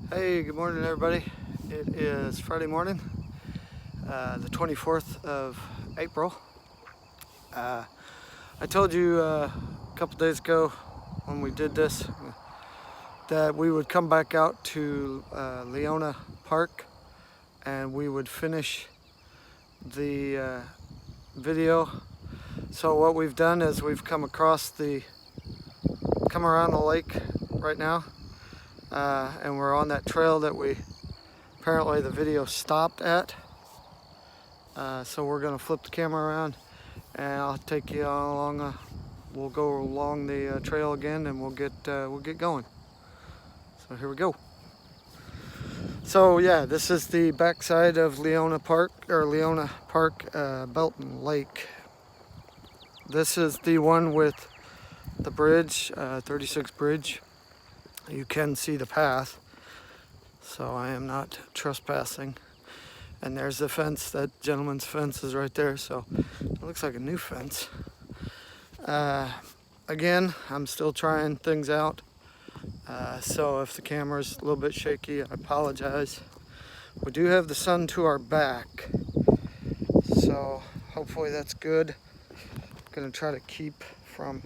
Hey, good morning everybody. It is Friday morning, the 24th of April. I told you a couple days ago when we did this that we would come back out to Leona Park and we would finish the video. So what we've done is we've come around the lake right now. And we're on that trail that apparently the video stopped at. So we're gonna flip the camera around and I'll take you along. We'll go along the trail again and we'll get going. So here we go. So yeah, this is the backside of Leona Park, Belton Lake. This is the one with the bridge, 36 bridge. You can see the path, so I am not trespassing. And there's the fence. That gentleman's fence is right there, so it looks like a new fence. Again, I'm still trying things out, so if the camera's a little bit shaky, I apologize. We do have the sun to our back, so hopefully that's good. I'm gonna try to keep from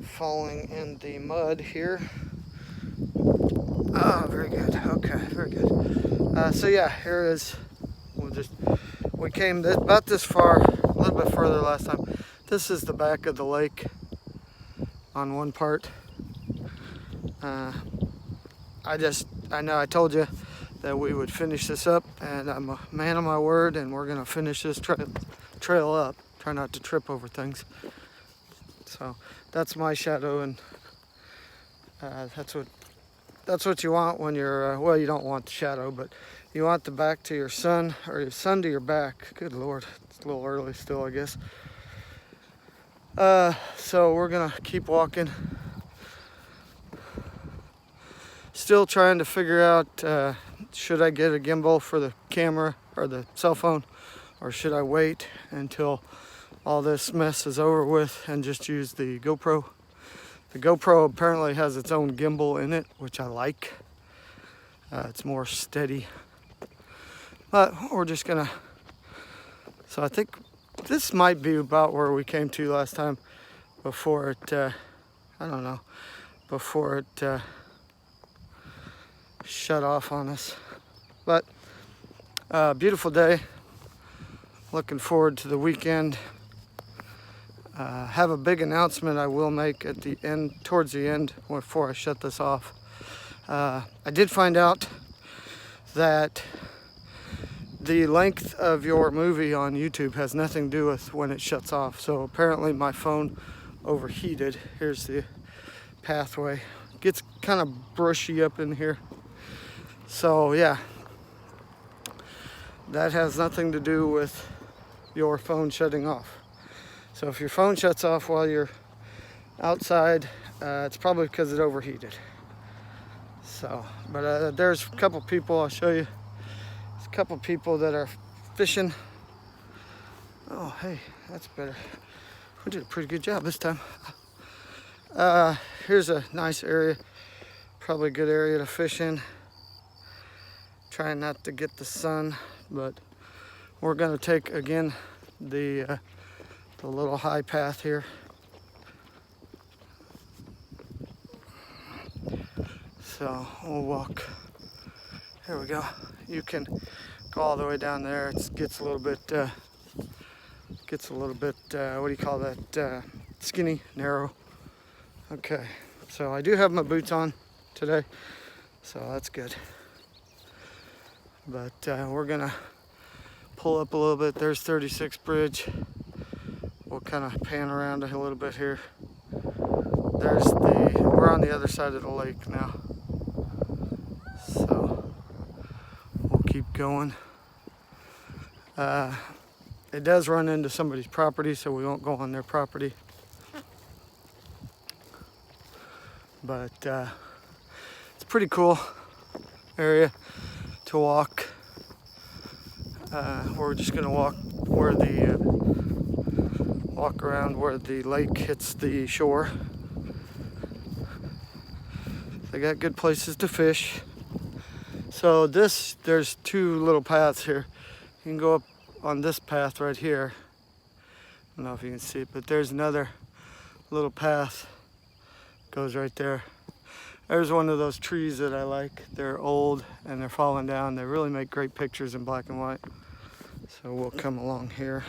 falling in the mud here. Oh, very good. Okay, very good. So yeah, here is. We came about this far, a little bit further last time. This is the back of the lake on one part. I know I told you that we would finish this up, and I'm a man of my word, and we're gonna finish this trail up. Try not to trip over things. So that's my shadow, and that's what you want when you're well, you don't want the shadow, but you want the back to your sun, or your sun to your back. Good Lord, it's a little early still, I guess. So we're gonna keep walking. Still trying to figure out, should I get a gimbal for the camera or the cell phone, or should I wait until all this mess is over with and just use the GoPro. The GoPro apparently has its own gimbal in it, which I like. It's more steady. But we're just gonna, so I think this might be about where we came to last time before it, I don't know, before it shut off on us. But beautiful day. Looking forward to the weekend. Have a big announcement I will make at the end, towards the end, before I shut this off. I did find out that the length of your movie on YouTube has nothing to do with when it shuts off. So apparently my phone overheated. Here's the pathway. It gets kind of brushy up in here. So yeah, that has nothing to do with your phone shutting off. So if your phone shuts off while you're outside, it's probably because it overheated. So, but there's a couple people, I'll show you. There's a couple people that are fishing. Oh, hey, that's better. We did a pretty good job this time. Here's a nice area, probably a good area to fish in. Trying not to get the sun, but we're gonna take, again, the little high path here. So we'll walk. Here we go. You can go all the way down there. It gets a little bit, what do you call that? Skinny, narrow. Okay, so I do have my boots on today, so that's good. But we're gonna pull up a little bit. There's 36 bridge. We'll kind of pan around a little bit here. We're on the other side of the lake now. So we'll keep going. It does run into somebody's property, so we won't go on their property. But it's a pretty cool area to walk. We're just gonna walk around where the lake hits the shore. They got good places to fish. So there's two little paths here. You can go up on this path right here. I don't know if you can see it, but there's another little path. Goes right there. There's one of those trees that I like. They're old and they're falling down. They really make great pictures in black and white. So we'll come along here.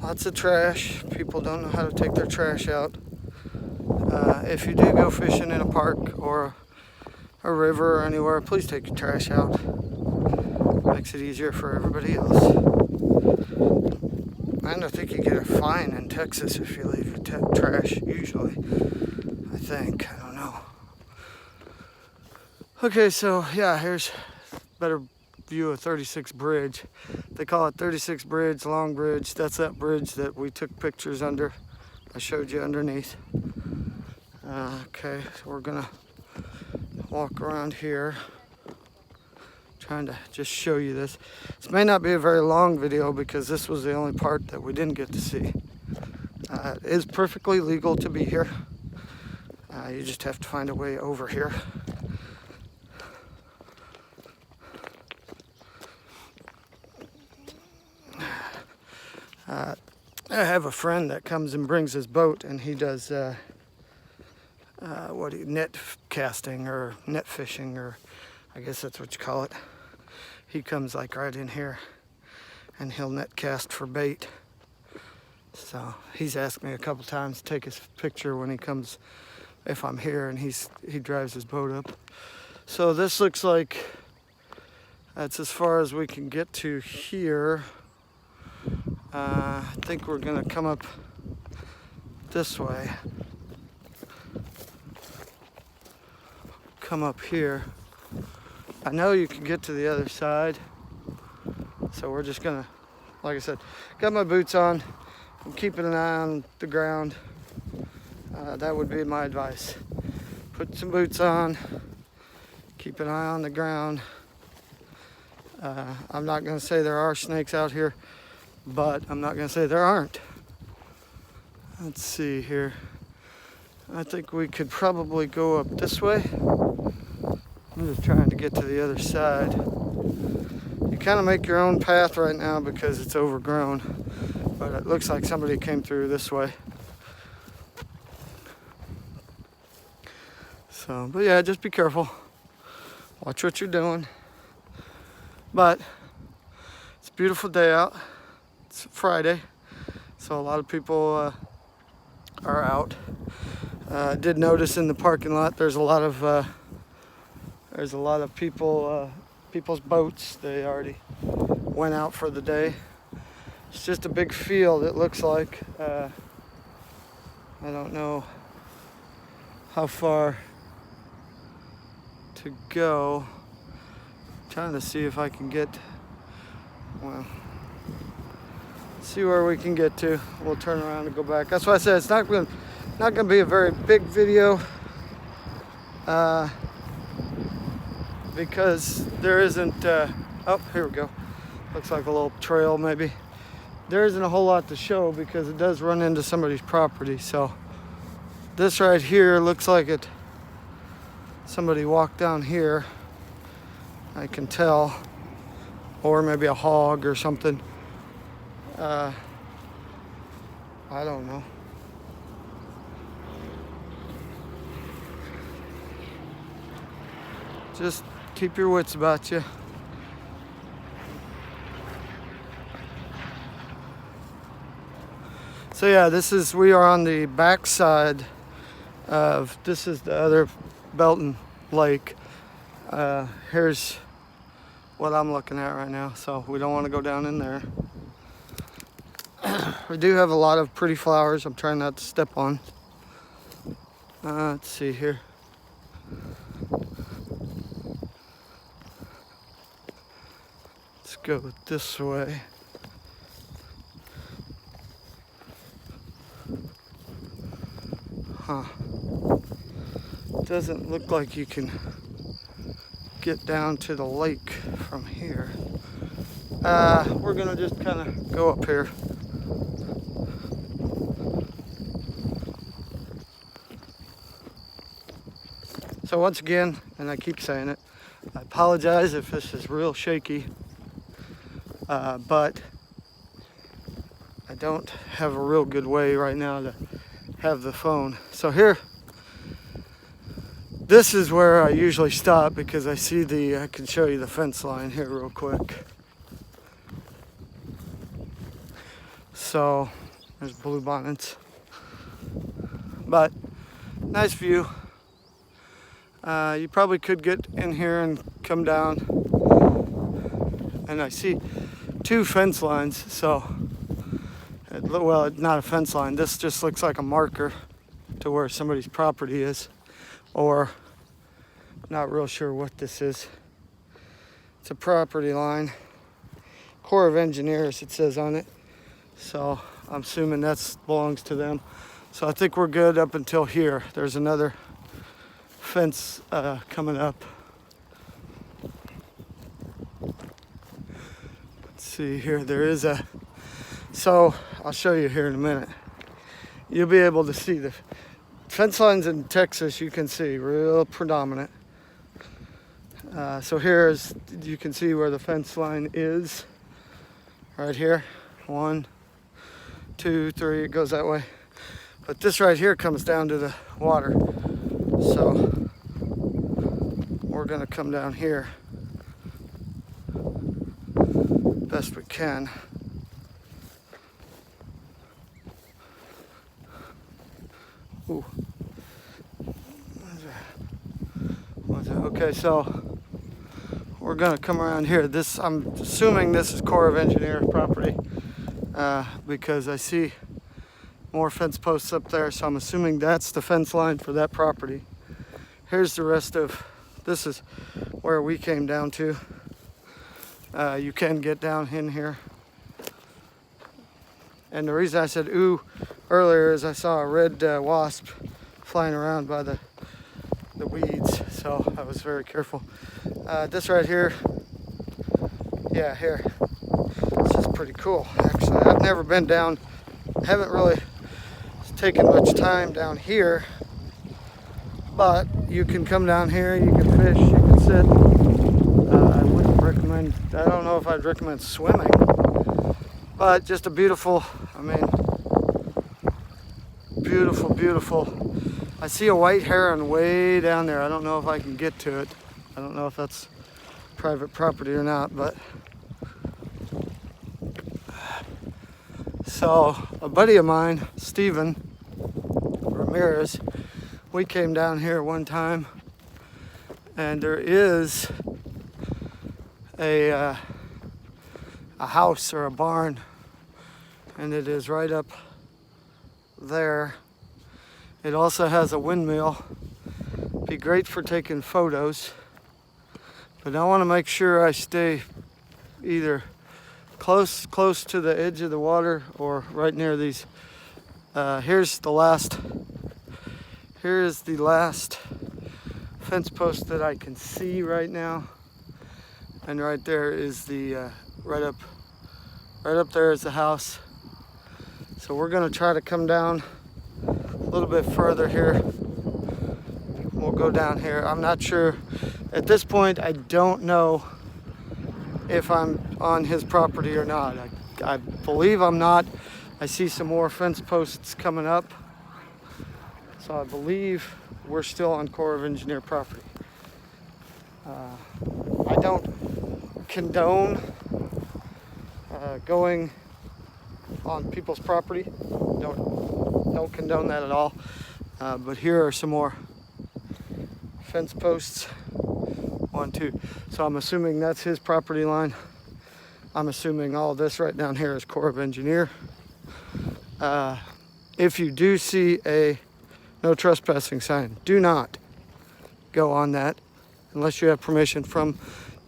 Lots of trash. People don't know how to take their trash out. If you do go fishing in a park or a river or anywhere, please take your trash out. Makes it easier for everybody else. And I think you get a fine in Texas if you leave your trash, usually. I think. I don't know. Okay, so yeah, here's a better view of 36 Bridge. They call it 36 Bridge, Long Bridge. That's that bridge that we took pictures under. I showed you underneath. Okay, so we're gonna walk around here. Trying to just show you this. This may not be a very long video because this was the only part that we didn't get to see. It is perfectly legal to be here. You just have to find a way over here. I have a friend that comes and brings his boat, and he does net casting or net fishing, or I guess that's what you call it. He comes like right in here and he'll net cast for bait. So he's asked me a couple times to take his picture when he comes, if I'm here, and he drives his boat up. So this looks like that's as far as we can get to here. I think we're gonna come up this way. Come up here. I know you can get to the other side, so we're just gonna, like I said, got my boots on. I'm keeping an eye on the ground. That would be my advice. Put some boots on, keep an eye on the ground. I'm not gonna say there are snakes out here, but I'm not gonna say there aren't. Let's see here. I think we could probably go up this way. I'm just trying to get to the other side. You kind of make your own path right now because it's overgrown, but it looks like somebody came through this way. So, but yeah, just be careful. Watch what you're doing. But it's a beautiful day out. It's Friday, so a lot of people are out. I did notice in the parking lot there's a lot of people, people's boats. They already went out for the day. It's just a big field, it looks like. I don't know how far to go. I'm trying to see if I can get, well, see where we can get to. We'll turn around and go back. That's why I said it's not going to be a very big video. Because there isn't, oh, here we go. Looks like a little trail maybe. There isn't a whole lot to show because it does run into somebody's property. So this right here looks like somebody walked down here. I can tell. Or maybe a hog or something. I don't know. Just keep your wits about you. So yeah, we are on the back side of, this is the other Belton Lake. Here's what I'm looking at right now, so we don't want to go down in there. We do have a lot of pretty flowers I'm trying not to step on. Let's see here. Go this way. Huh. Doesn't look like you can get down to the lake from here. We're gonna just kind of go up here. So once again, and I keep saying it, I apologize if this is real shaky, but I don't have a real good way right now to have the phone. So here, this is where I usually stop because I see I can show you the fence line here real quick. So there's blue bonnets, but nice view. You probably could get in here and come down, and I see 2 fence lines. So, well, not a fence line. This just looks like a marker to where somebody's property is, or not real sure what this is. It's a property line. Corps of Engineers, it says on it. So I'm assuming that belongs to them. So I think we're good up until here. There's another fence coming up. Let's see here. There is so I'll show you here in a minute. You'll be able to see the fence lines in Texas. You can see real predominant. So here is, you can see where the fence line is. Right here. 1, 2, 3. It goes that way. But this right here comes down to the water. So we're going to come down here best we can. Ooh. Okay, so we're going to come around here. I'm assuming this is Corps of Engineers property because I see more fence posts up there, so I'm assuming that's the fence line for that property. Here's the rest of, this is where we came down to. You can get down in here. And the reason I said ooh earlier is I saw a red wasp flying around by the weeds, so I was very careful. This right here, yeah, here, this is pretty cool actually. I've never been down, haven't really taken much time down here, but you can come down here, you can fish, you can sit. I wouldn't recommend, I don't know if I'd recommend swimming, but just a beautiful, I mean, beautiful, beautiful. I see a white heron way down there. I don't know if I can get to it. I don't know if that's private property or not, but so a buddy of mine, Steven Ramirez, we came down here one time, and there is a house or a barn, and it is right up there. It also has a windmill. Be great for taking photos, but I want to make sure I stay either close to the edge of the water or right near these. Here is the last fence post that I can see right now, and right there is the right up there is the house. So we're gonna try to come down a little bit further here. We'll go down here. I'm not sure at this point. I don't know if I'm on his property or not. I believe I'm not. I see some more fence posts coming up, so I believe we're still on Corps of Engineer property. I don't condone going on people's property. Don't condone that at all. But here are some more fence posts. 1, 2. So I'm assuming that's his property line. I'm assuming all this right down here is Corps of Engineer. If you do see a no trespassing sign, do not go on that unless you have permission from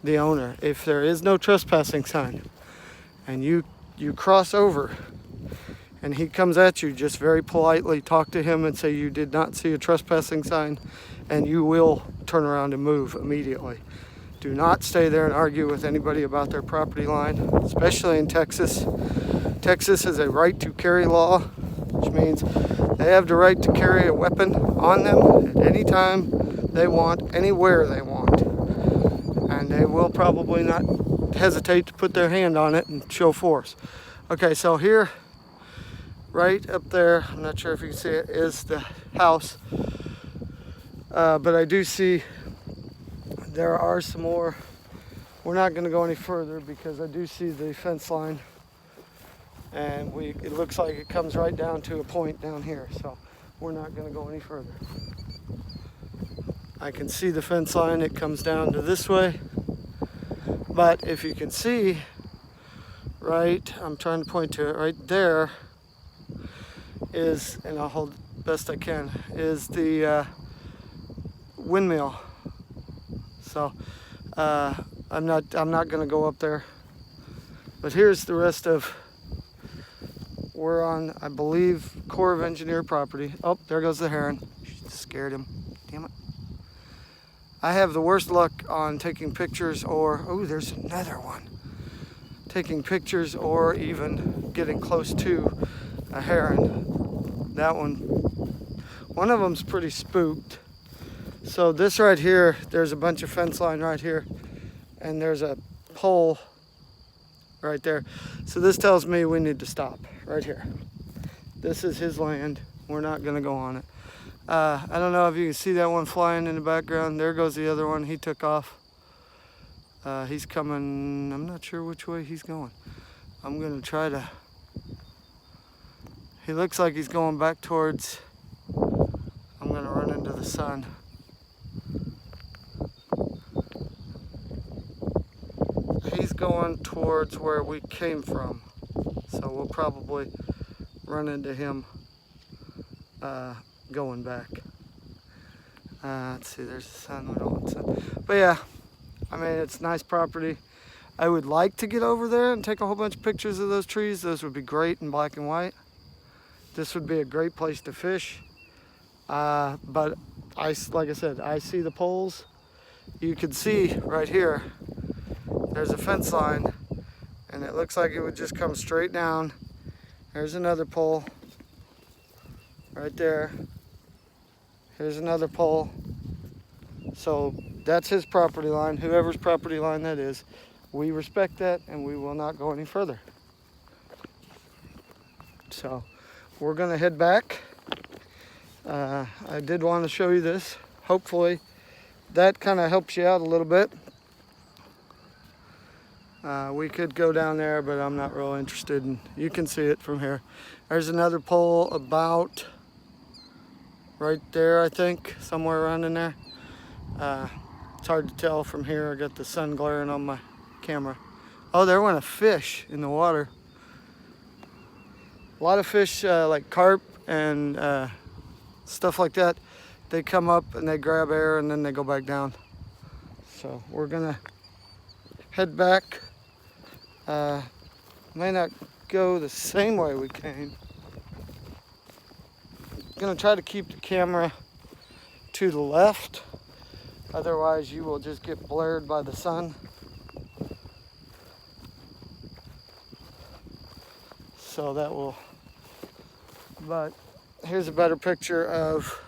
the owner. If there is no trespassing sign and you cross over and he comes at you, just very politely talk to him and say you did not see a trespassing sign, and you will turn around and move immediately. Do not stay there and argue with anybody about their property line, especially in Texas. Texas is a right to carry law, which means they have the right to carry a weapon on them at any time they want, anywhere they want. And they will probably not hesitate to put their hand on it and show force. Okay, so here, right up there, I'm not sure if you can see it, is the house. But I do see there are some more. We're not going to go any further because I do see the fence line. And it looks like it comes right down to a point down here. So we're not going to go any further. I can see the fence line. It comes down to this way. But if you can see, right, I'm trying to point to it, right there is, and I'll hold best I can, is the windmill. So I'm not going to go up there. But here's the rest of, we're on, I believe, Corps of Engineer property. Oh, there goes the heron. Scared him. Damn it. I have the worst luck on taking pictures or, oh, there's another one. Taking pictures or even getting close to a heron. That one of them's pretty spooked. So this right here, there's a bunch of fence line right here, and there's a pole right there. So this tells me we need to stop right here. This is his land. We're not gonna go on it. I don't know if you can see that one flying in the background. There goes the other one. He took off. He's coming. I'm not sure which way he's going. I'm going to try to. He looks like he's going back towards. I'm going to run into the sun. He's going towards where we came from. So we'll probably run into him. Going back. Let's see, there's the sun. We don't want sun. But yeah, I mean, it's nice property. I would like to get over there and take a whole bunch of pictures of those trees. Those would be great in black and white. This would be a great place to fish. But like I said, I see the poles. You can see right here, there's a fence line, and it looks like it would just come straight down. There's another pole right there. Here's another pole. So that's his property line, whoever's property line that is. We respect that, and we will not go any further. So we're gonna head back. I did want to show you this. Hopefully that kind of helps you out a little bit. We could go down there, but I'm not real interested in. You can see it from here. There's another pole about right there, I think, somewhere around in there. It's hard to tell from here. I got the sun glaring on my camera. Oh, there went a fish in the water. A lot of fish like carp and stuff like that. They come up and they grab air and then they go back down. So we're gonna head back. May not go the same way we came. Gonna try to keep the camera to the left, otherwise you will just get blared by the sun. So that will, but here's a better picture of,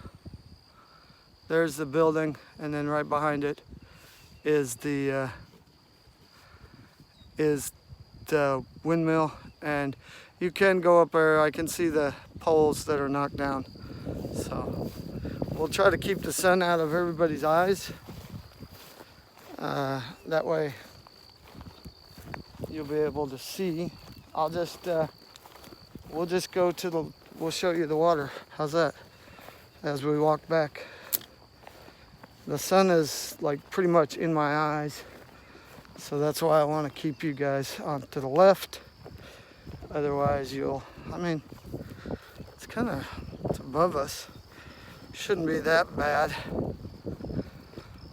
there's the building, and then right behind it is the windmill, and you can go up there. I can see the poles that are knocked down. So we'll try to keep the sun out of everybody's eyes. That way you'll be able to see. I'll just, we'll just go to the, we'll show you the water. How's that? As we walk back. The sun is like pretty much in my eyes. So that's why I want to keep you guys on to the left. Otherwise you'll, I mean, it's kind of, it's above us. Shouldn't be that bad.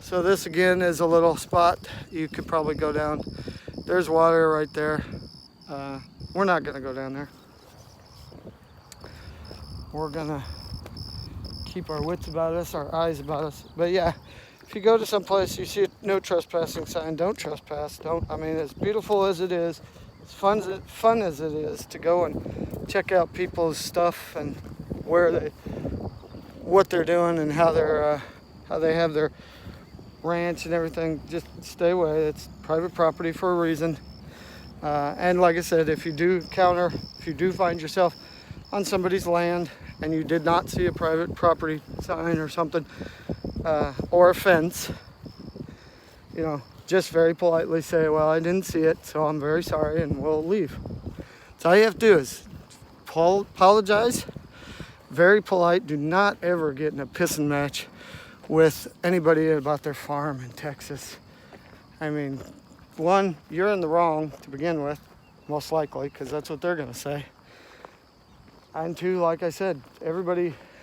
So this again is a little spot you could probably go down. There's water right there. We're not gonna go down there. We're gonna keep our wits about us, our eyes about us. But yeah, if you go to some place, you see a no trespassing sign, don't trespass. Don't, I mean, as beautiful as it is, as fun as it is to go and check out people's stuff and where they, what they're doing and how how they have their ranch and everything, just stay away. It's private property for a reason. And like I said, if you do find yourself on somebody's land and you did not see a private property sign or something, or a fence, you know, just very politely say, well, I didn't see it, so I'm very sorry, and we'll leave. So all you have to do is apologize, very polite. Do not ever get in a pissing match with anybody about their farm in Texas. I mean, one, you're in the wrong to begin with, most likely, because that's what they're going to say. And two, like I said,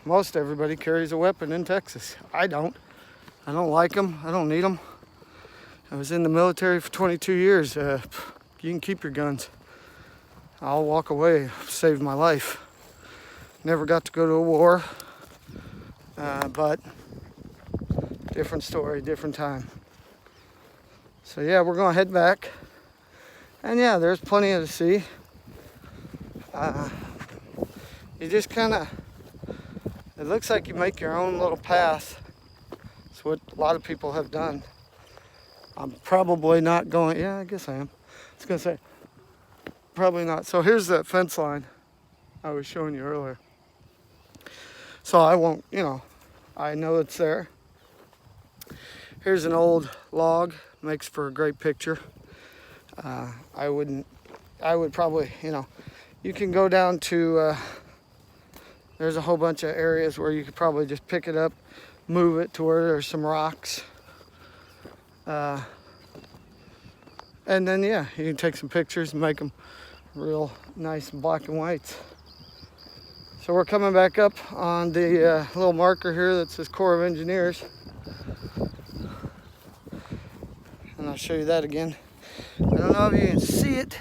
most everybody carries a weapon in Texas. I don't like them. I don't need them. I was in the military for 22 years. You can keep your guns. I'll walk away. Saved my life. Never got to go to a war. But different story, different time. So yeah, we're going to head back. And yeah, there's plenty to see. You just kind of, it looks like you make your own little path. It's what a lot of people have done. I'm probably not going, yeah, I guess I am. I was going to say, probably not. So here's that fence line I was showing you earlier. So I won't, you know, I know it's there. Here's an old log, makes for a great picture. I would probably, you know, you can go down to, there's a whole bunch of areas where you could probably just pick it up, move it to where there's some rocks. And then, yeah, you can take some pictures and make them real nice and black and whites. So we're coming back up on the little marker here that says Corps of Engineers. And I'll show you that again. I don't know if you can see it,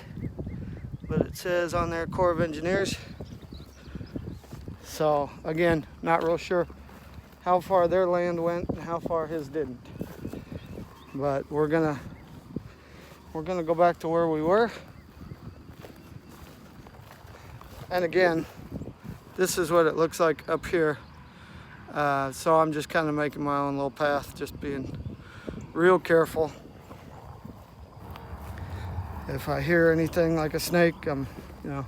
but it says on there Corps of Engineers. So again, not real sure how far their land went and how far his didn't. But we're gonna go back to where we were. And again, this is what it looks like up here. So I'm just kind of making my own little path, just being real careful. If I hear anything like a snake, you know,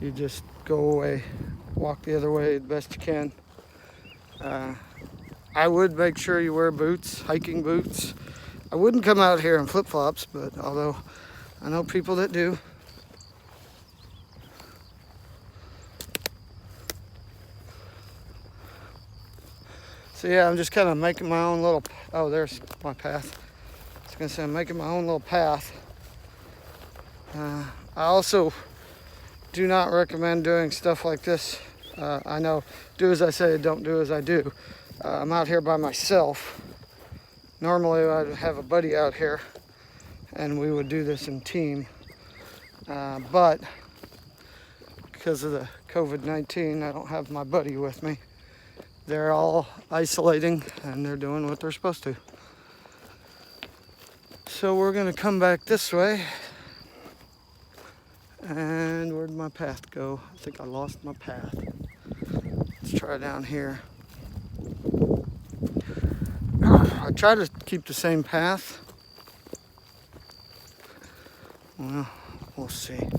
you just go away, walk the other way the best you can. I would make sure you wear boots, hiking boots. I wouldn't come out here in flip-flops, but although I know people that do. So yeah, I'm just kind of making my own little, oh, there's my path. I was gonna say I'm making my own little path. I also do not recommend doing stuff like this. I know, do as I say, don't do as I do. I'm out here by myself. Normally I'd have a buddy out here and we would do this in team. But because of the COVID-19, I don't have my buddy with me. They're all isolating and they're doing what they're supposed to. So we're gonna come back this way. And where'd my path go? I think I lost my path. Let's try down here. I try to keep the same path. Well, we'll see.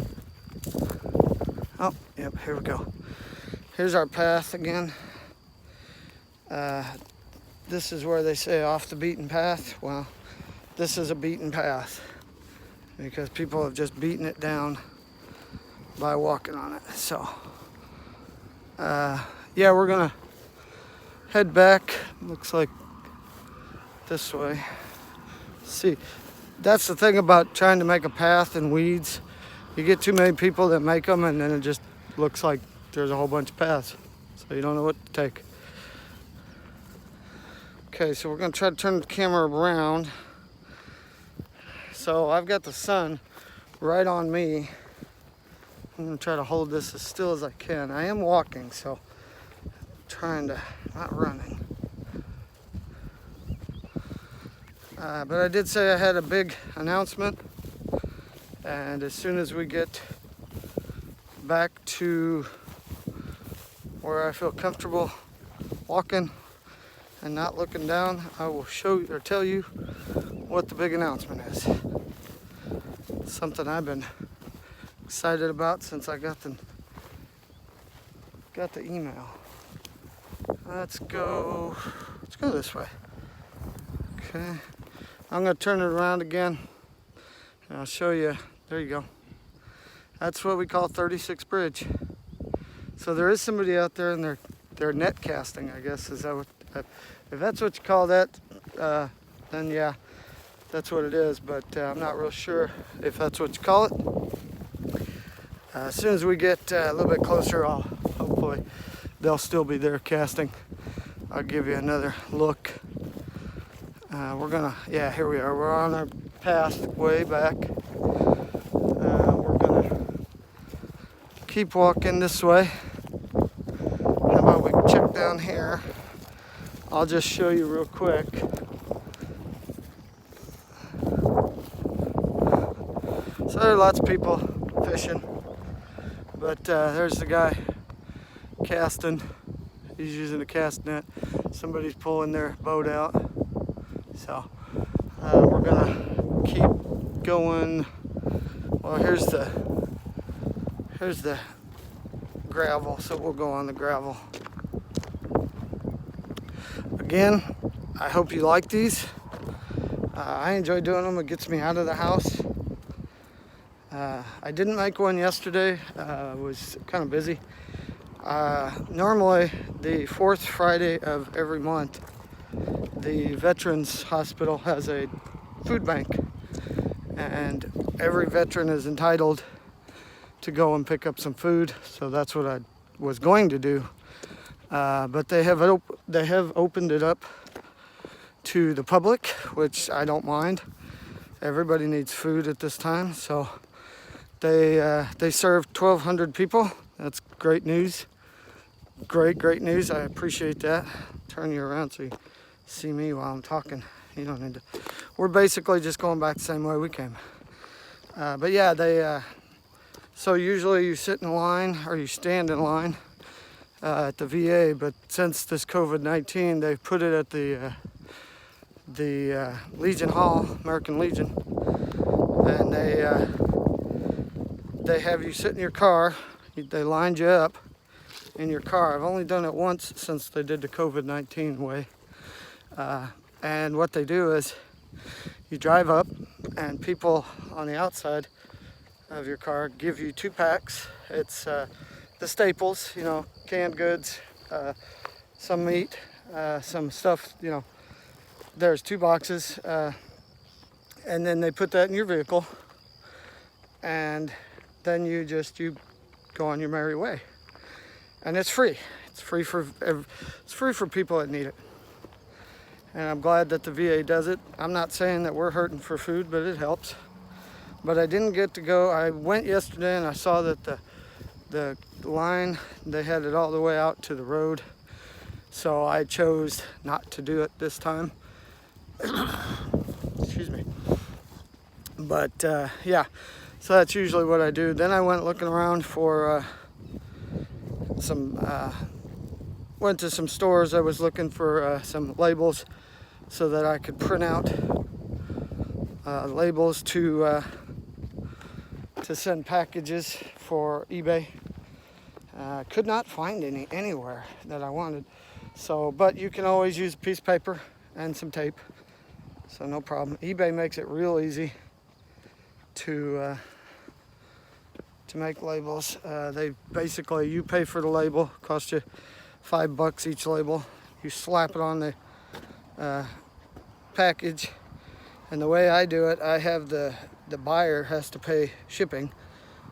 Oh, yep, here we go. Here's our path again. This is where they say off the beaten path. Well, this is a beaten path because people have just beaten it down by walking on it. So, yeah, we're gonna head back. Looks like this way. See, that's the thing about trying to make a path in weeds. You get too many people that make them and then it just looks like there's a whole bunch of paths. So you don't know what to take. Okay, so we're gonna try to turn the camera around. So I've got the sun right on me. I'm gonna try to hold this as still as I can. I am walking, so I'm trying to, not running. But I did say I had a big announcement, and as soon as we get back to where I feel comfortable walking, and not looking down, I will show you or tell you what the big announcement is. Something I've been excited about since I got the email. Let's go this way. Okay, I'm gonna turn it around again and I'll show you. There you go. That's what we call 36 Bridge. So there is somebody out there and they're net casting, I guess. Is that what, if that's what you call that, then yeah, that's what it is. But I'm not real sure if that's what you call it. As soon as we get a little bit closer, hopefully they'll still be there casting. I'll give you another look. Yeah, here we are. We're on our path way back. We're gonna keep walking this way. How about we check down here? I'll just show you real quick. So there are lots of people fishing, but there's the guy casting. He's using a cast net. Somebody's pulling their boat out. So we're gonna keep going. Well, here's the gravel, so we'll go on the gravel. Again, I hope you like these. I enjoy doing them. It gets me out of the house. I didn't make one yesterday. I was kind of busy. Normally, the fourth Friday of every month, the Veterans Hospital has a food bank, and every veteran is entitled to go and pick up some food. So that's what I was going to do, but they have opened it up to the public, which I don't mind. Everybody needs food at this time, so they served 1,200 people. That's great news. Great news. I appreciate that. Turn you around so you see me while I'm talking. You don't need to. We're basically just going back the same way we came. But yeah, so usually you sit in line or you stand in line at the VA, but since this COVID-19, they've put it at the Legion Hall, American Legion, and they have you sit in your car. They lined you up in your car. I've only done it once since they did the COVID-19 way. And what they do is you drive up and people on the outside of your car give you 2 packs. It's the staples, you know, canned goods, some meat, some stuff, you know. There's 2 boxes, and then they put that in your vehicle, and then you go on your merry way. And it's free. It's free for people that need it. And I'm glad that the VA does it. I'm not saying that we're hurting for food, but it helps. But I didn't get to go. I went yesterday and I saw that the line, they had it all the way out to the road. So I chose not to do it this time. Excuse me. But yeah, so that's usually what I do. Then I went looking around for went to some stores. I was looking for some labels so that I could print out labels to send packages for eBay. Could not find any anywhere that I wanted. So, but you can always use a piece of paper and some tape. So no problem. eBay makes it real easy to make labels. They basically, you pay for the label, cost you $5 each label. You slap it on the package, and the way I do it, I have the buyer has to pay shipping,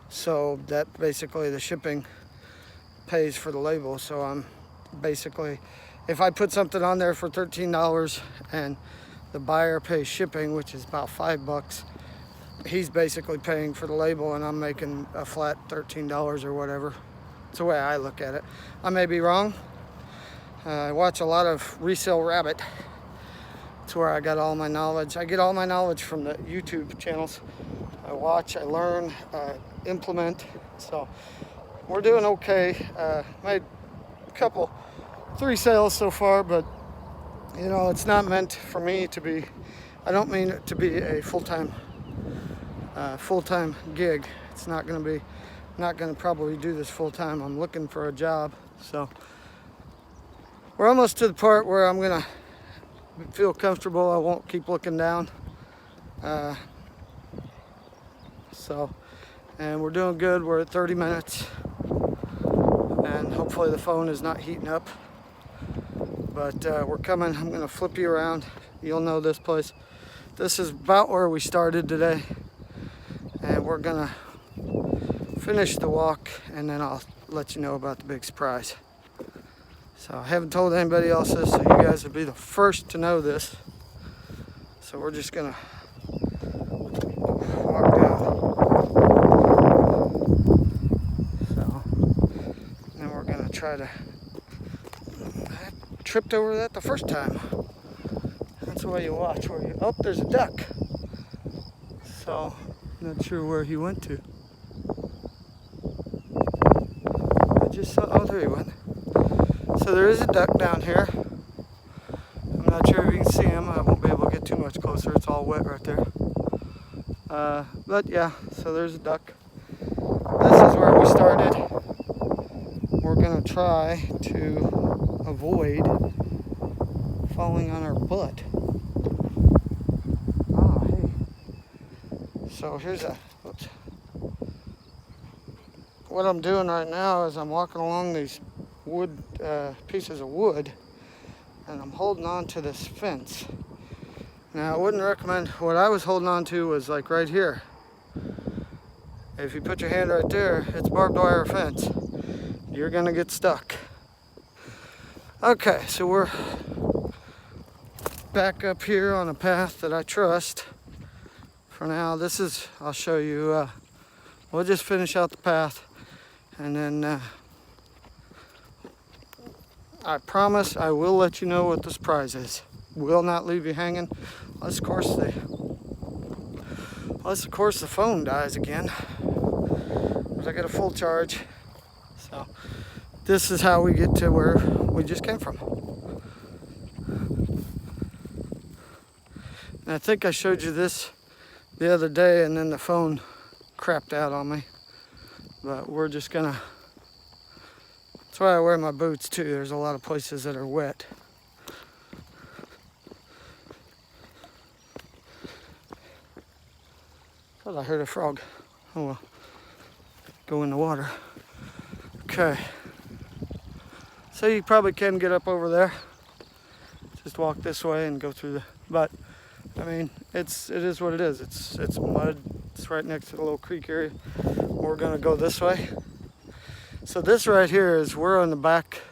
so that basically the shipping pays for the label. So I'm basically, if I put something on there for $13 and the buyer pays shipping, which is about $5, he's basically paying for the label, and I'm making a flat $13 or whatever. It's the way I look at it. I may be wrong. I watch a lot of Resale Rabbit. It's where I got all my knowledge. I get all my knowledge from the YouTube channels. I watch, I learn, implement. So we're doing okay. Made 3 sales so far, but You know, it's not meant for me to be, I don't mean it to be a full-time gig. It's not going to be, not going to probably do this full-time. I'm looking for a job. So we're almost to the part where I'm going to feel comfortable. I won't keep looking down. And we're doing good. We're at 30 minutes. And hopefully the phone is not heating up. But we're coming. I'm going to flip you around. You'll know this place. This is about where we started today. And we're going to finish the walk, and then I'll let you know about the big surprise. So I haven't told anybody else this, so you guys will be the first to know this. So we're just going to walk down. So, and then we're going to try to... tripped over that the first time. That's the way you watch. Where you, oh, there's a duck. So, not sure where he went to. I just saw, oh, there he went. So there is a duck down here. I'm not sure if you can see him. I won't be able to get too much closer. It's all wet right there. But yeah, so there's a duck. This is where we started. We're gonna try to avoid falling on our butt. Oh, hey. So here's a, oops. What I'm doing right now is I'm walking along these wood, pieces of wood, and I'm holding on to this fence. Now I wouldn't recommend, what I was holding on to was like right here. If you put your hand right there, it's barbed wire fence. You're gonna get stuck. Okay, so we're back up here on a path that I trust. For now, this is, I'll show you, we'll just finish out the path, and then I promise I will let you know what the surprise is. Will not leave you hanging, unless of course the phone dies again. But I got a full charge. So this is how we get to where we just came from. And I think I showed you this the other day, and then the phone crapped out on me. But we're just gonna, that's why I wear my boots too. There's a lot of places that are wet. Thought I heard a frog. Oh well, go in the water. Okay. So you probably can get up over there. Just walk this way and go through the, but I mean, it is what it is. It's mud. It's right next to the little creek area. We're gonna go this way. So this right here is, we're on the back.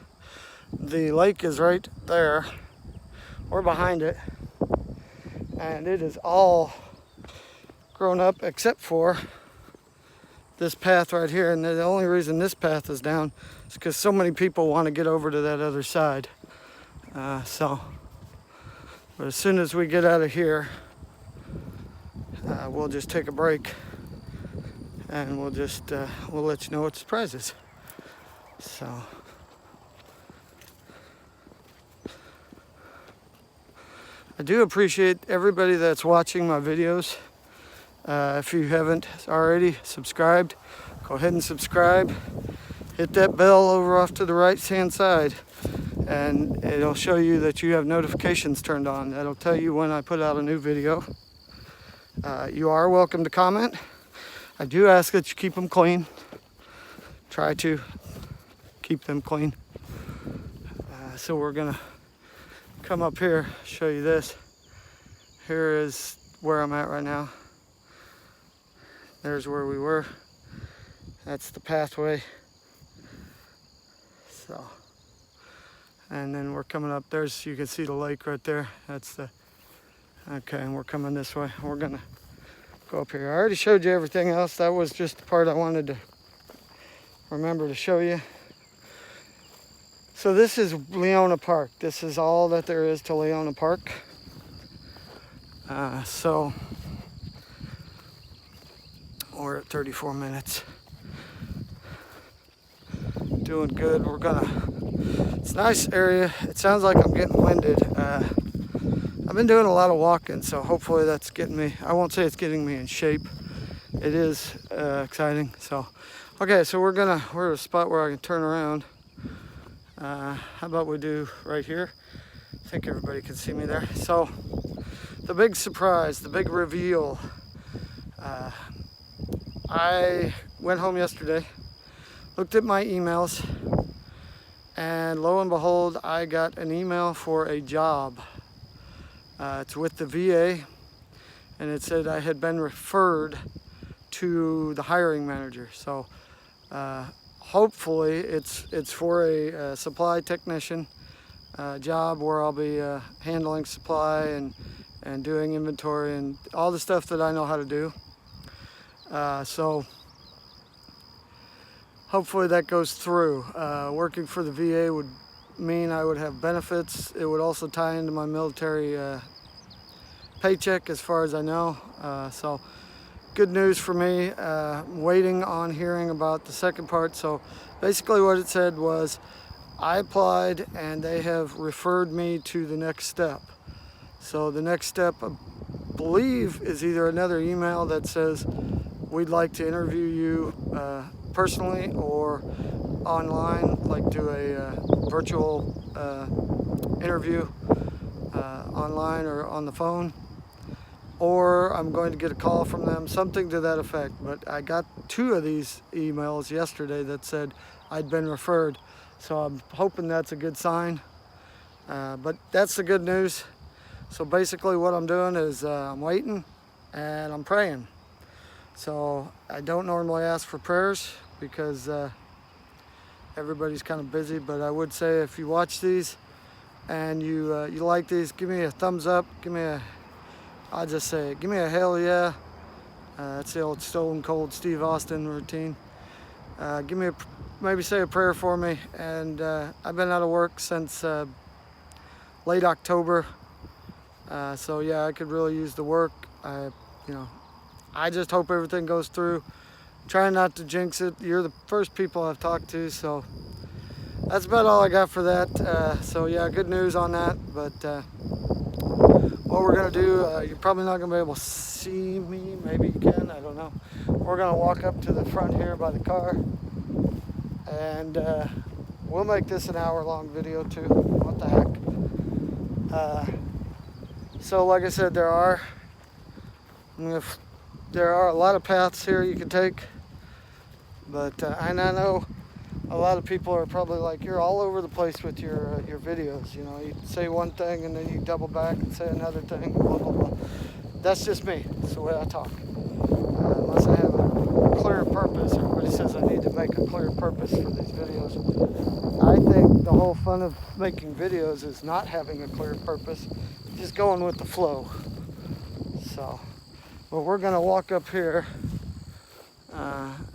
The lake is right there. We're behind it. And it is all grown up except for this path right here. And the only reason this path is down is because so many people want to get over to that other side. But as soon as we get out of here, we'll just take a break, and we'll let you know what the surprise is. So I do appreciate everybody that's watching my videos. If you haven't already subscribed, go ahead and subscribe. Hit that bell over off to the right hand side, and it'll show you that you have notifications turned on. That'll tell you when I put out a new video. You are welcome to comment. I do ask that you keep them clean. Try to keep them clean. So we're gonna come up here, show you this. Here is where I'm at right now. There's where we were. That's the pathway. So, and then we're coming up. There's, you can see the lake right there. That's the, okay, and we're coming this way. We're gonna go up here. I already showed you everything else. That was just the part I wanted to remember to show you. So this is Leona Park. This is all that there is to Leona Park. So we're at 34 minutes. Doing good. We're gonna It's a nice area. It sounds like I'm getting winded. I've been doing a lot of walking, so hopefully that's getting me, I won't say it's getting me in shape. It is exciting. So, okay, so we're at a spot where I can turn around. How about we do right here? I think everybody can see me there. So, the big surprise, the big reveal. I went home yesterday, looked at my emails, and lo and behold, I got an email for a job. It's with the VA, and it said I had been referred to the hiring manager. So hopefully it's for a supply technician job where I'll be handling supply and doing inventory and all the stuff that I know how to do. So hopefully that goes through. Working for the VA would mean I would have benefits. It would also tie into my military paycheck as far as I know. So good news for me. Waiting on hearing about the second part. So basically what it said was I applied and they have referred me to the next step. So the next step, I believe, is either another email that says we'd like to interview you personally or online, like do a virtual interview online or on the phone, or I'm going to get a call from them, something to that effect. But I got 2 of these emails yesterday that said I'd been referred, so I'm hoping that's a good sign. But that's the good news. So basically what I'm doing is I'm waiting and I'm praying. So I don't normally ask for prayers because everybody's kind of busy, but I would say if you watch these and you like these, give me a thumbs up, I'll just say, give me a hell yeah. That's the old Stone Cold Steve Austin routine. Maybe say a prayer for me. And I've been out of work since late October. So yeah, I could really use the work. I just hope everything goes through. Trying not to jinx it. You're the first people I've talked to, so that's about all I got for that. So yeah, good news on that. But what we're gonna do, you're probably not gonna be able to see me. Maybe you can, I don't know. We're gonna walk up to the front here by the car, and we'll make this an hour-long video too. What the heck? So like I said, there are a lot of paths here you can take, but and I know a lot of people are probably like, you're all over the place with your videos. You know, you say one thing and then you double back and say another thing, blah, blah, blah. That's just me. That's the way I talk. Unless I have a clear purpose. Everybody says I need to make a clear purpose for these videos. I think the whole fun of making videos is not having a clear purpose, just going with the flow. So, but we're gonna walk up here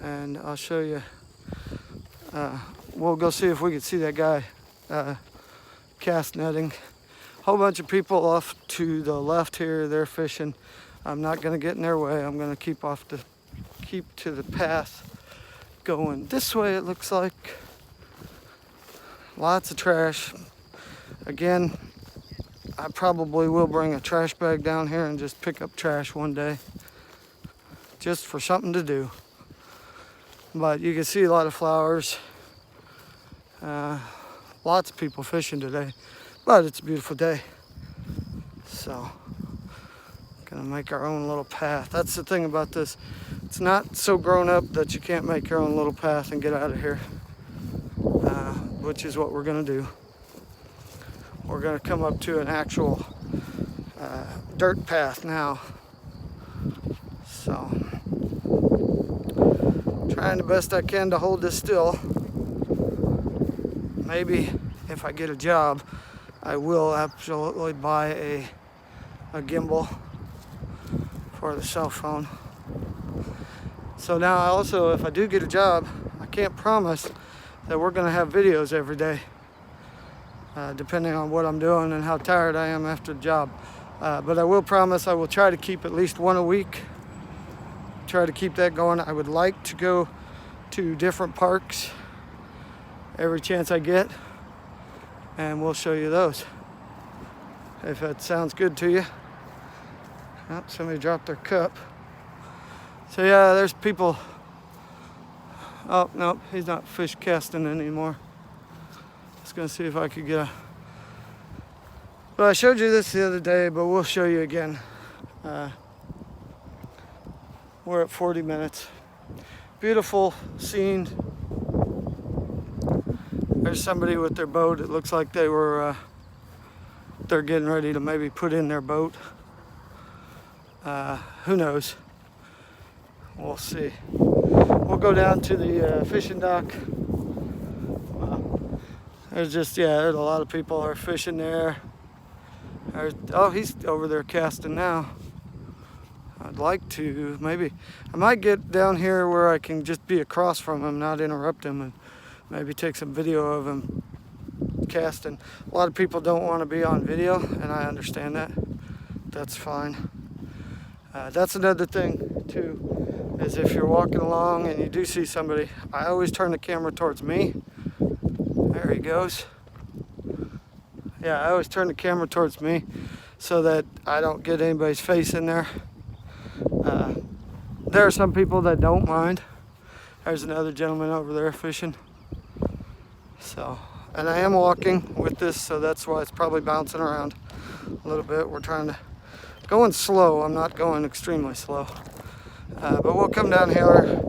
and I'll show you. We'll go see if we can see that guy cast netting. Whole bunch of people off to the left here, they're fishing. I'm not gonna get in their way. I'm gonna keep to the path going this way. It looks like lots of trash. Again, I probably will bring a trash bag down here and just pick up trash one day, just for something to do. But you can see a lot of flowers. Lots of people fishing today, but it's a beautiful day. So, gonna make our own little path. That's the thing about this. It's not so grown up that you can't make your own little path and get out of here, which is what we're gonna do. We're gonna come up to an actual dirt path now. So, trying the best I can to hold this still. Maybe if I get a job, I will absolutely buy a gimbal for the cell phone. So now also, if I do get a job, I can't promise that we're gonna have videos every day, depending on what I'm doing and how tired I am after the job. But I will promise I will try to keep at least one a week. Try to keep that going. I would like to go to different parks every chance I get. and we'll show you those if that sounds good to you. Oh, somebody dropped their cup. So yeah, there's people. Oh no, he's not fish casting anymore. Just gonna see if I could get a. Well, I showed you this the other day, but we'll show you again. We're at 40 minutes. Beautiful scene. There's somebody with their boat. It looks like they were, they're getting ready to maybe put in their boat. Who knows? We'll see. We'll go down to the fishing dock. There's just, yeah, there's a lot of people are fishing there. Oh, he's over there casting now. I'd like to, maybe, I might get down here where I can just be across from him, not interrupt him, and maybe take some video of him casting. A lot of people don't want to be on video, and I understand that. That's fine. That's another thing, too, is if you're walking along and you do see somebody, I always turn the camera towards me. There he goes. Yeah, I always turn the camera towards me so that I don't get anybody's face in there. There are some people that don't mind. There's another gentleman over there fishing. So, and I am walking with this, so that's why it's probably bouncing around a little bit. We're trying to, going slow. I'm not going extremely slow. But we'll come down here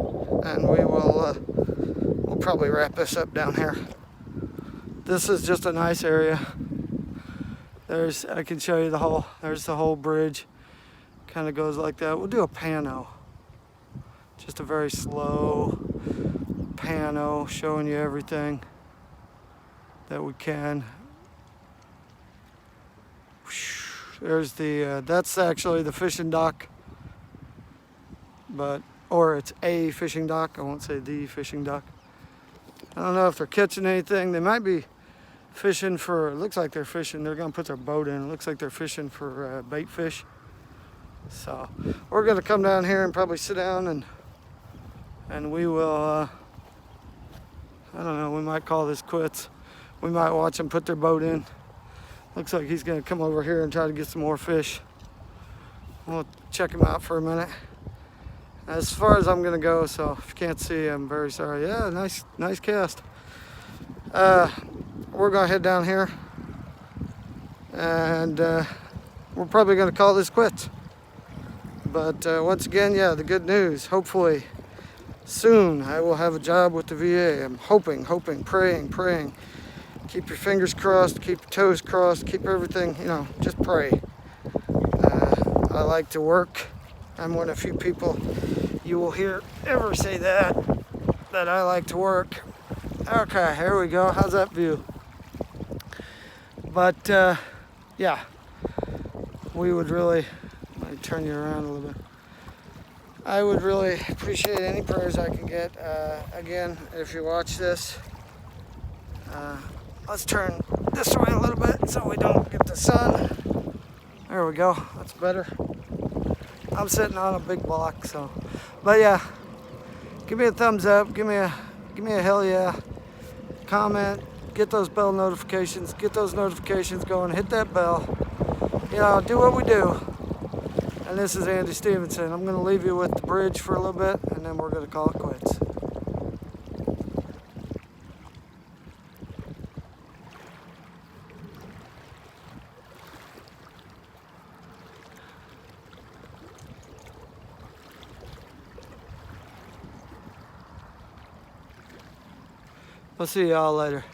and we will, we'll probably wrap this up down here. This is just a nice area. There's, I can show you the whole, there's the whole bridge. Kind of goes like that. We'll do a pano. Just a very slow pano showing you everything that we can. There's the, that's actually the fishing dock. But, or it's a fishing dock. I won't say the fishing dock. I don't know if they're catching anything. They might be fishing for, it looks like they're fishing. They're going to put their boat in. It looks like they're fishing for bait fish. So we're going to come down here and probably sit down and we will, I don't know, we might call this quits. We might watch them put their boat in. Looks like he's going to come over here and try to get some more fish. We'll check him out for a minute. As far as I'm going to go, so if you can't see, I'm very sorry. Yeah, nice cast. We're going to head down here and we're probably going to call this quits. But once again, yeah, the good news, hopefully soon I will have a job with the VA. I'm hoping, praying. Keep your fingers crossed, keep your toes crossed, keep everything, you know, just pray. I like to work. I'm one of the few people you will hear ever say that I like to work. Okay, here we go. How's that view? But yeah, we would really, let me turn you around a little bit. I would really appreciate any prayers I can get. Again, if you watch this, let's turn this way a little bit so we don't get the sun. There we go, that's better. I'm sitting on a big block, so. But yeah, give me a thumbs up, give me a hell yeah. Comment, get those bell notifications, get those notifications going, hit that bell. You know, do what we do. And this is Andy Stevenson. I'm going to leave you with the bridge for a little bit, and then we're going to call it quits. We'll see y'all later.